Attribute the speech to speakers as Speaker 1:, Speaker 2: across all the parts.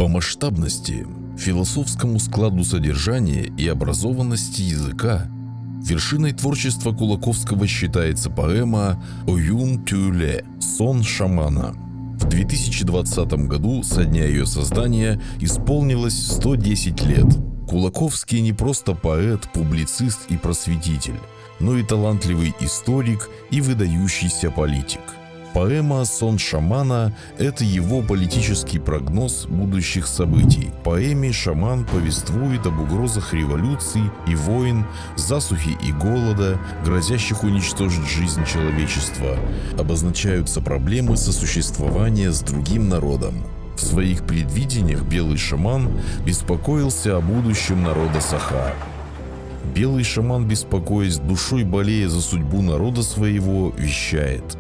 Speaker 1: По масштабности, философскому складу содержания и образованности языка вершиной творчества Кулаковского считается поэма «Оюн Тюле» «Сон шамана». В 2020 году со дня ее создания исполнилось 110 лет. Кулаковский не просто поэт, публицист и просветитель, но и талантливый историк и выдающийся политик. Поэма «Сон шамана» – это его политический прогноз будущих событий. В поэме шаман повествует об угрозах революций и войн, засухи и голода, грозящих уничтожить жизнь человечества. Обозначаются проблемы сосуществования с другим народом. В своих предвидениях белый шаман беспокоился о будущем народа Саха. Белый шаман, беспокоясь душой, болея за судьбу народа своего, вещает: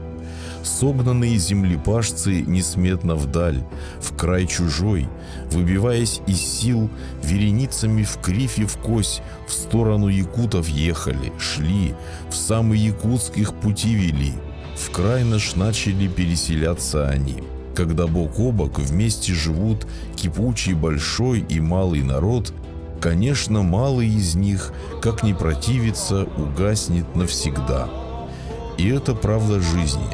Speaker 1: «Согнанные землепашцы несметно вдаль, в край чужой, выбиваясь из сил, вереницами в кривь и в кось, в сторону якутов ехали, шли, в самый Якутск их пути вели, в край наш начали переселяться они. Когда бок о бок вместе живут кипучий большой и малый народ, конечно, малый из них, как ни противится, угаснет навсегда». И это правда жизни.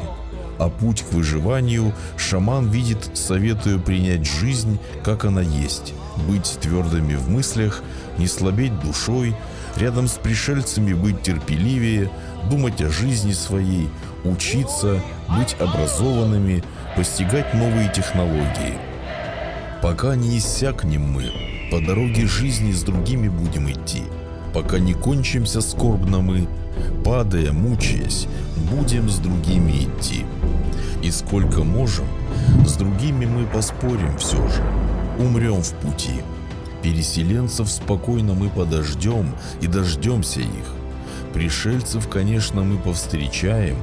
Speaker 1: А путь к выживанию шаман видит, советуя принять жизнь, как она есть, быть твердыми в мыслях, не слабеть душой, рядом с пришельцами быть терпеливее, думать о жизни своей, учиться, быть образованными, постигать новые технологии. Пока не иссякнем мы, по дороге жизни с другими будем идти. Пока не кончимся скорбно мы, падая, мучаясь, будем с другими идти. И сколько можем, с другими мы поспорим все же, умрем в пути. Переселенцев спокойно мы подождем и дождемся их. Пришельцев, конечно, мы повстречаем,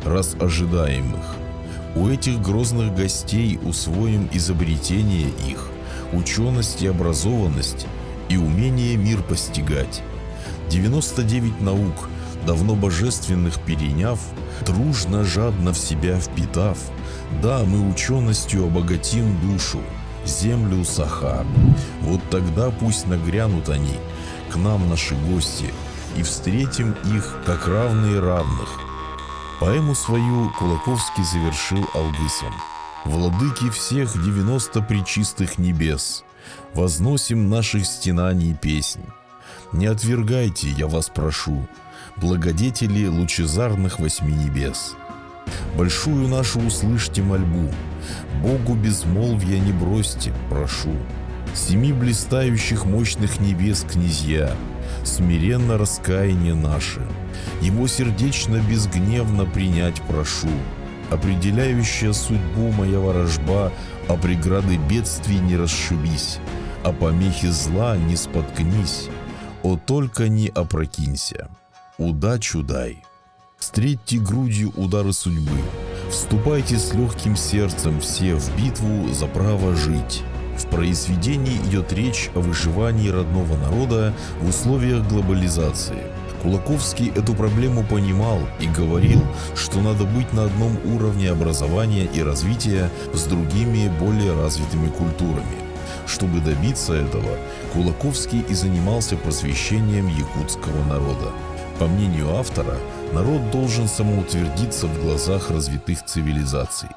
Speaker 1: раз ожидаем их. У этих грозных гостей усвоим изобретение их, ученость и образованность, и умение мир постигать. 99 наук, давно божественных переняв, дружно, жадно в себя впитав, да, мы ученостью обогатим душу, землю Саха. Вот тогда пусть нагрянут они, к нам наши гости, и встретим их, как равные равных. Поэму свою Кулаковский завершил алгысом: «Владыки всех 90 пречистых небес, возносим наших стенаний песнь. Не отвергайте, я вас прошу, благодетели лучезарных 8 небес. Большую нашу услышьте мольбу, Богу безмолвия не бросьте, прошу. 7 блистающих мощных небес князья, смиренно раскаяние наше, его сердечно безгневно принять прошу. Определяющая судьбу моя ворожба, а преграды бедствий не расшибись, а помехи зла не споткнись, о только не опрокинься. Удачу дай. Встретьте грудью удары судьбы, вступайте с легким сердцем все в битву за право жить». В произведении идет речь о выживании родного народа в условиях глобализации. Кулаковский эту проблему понимал и говорил, что надо быть на одном уровне образования и развития с другими более развитыми культурами. Чтобы добиться этого, Кулаковский и занимался просвещением якутского народа. По мнению автора, народ должен самоутвердиться в глазах развитых цивилизаций.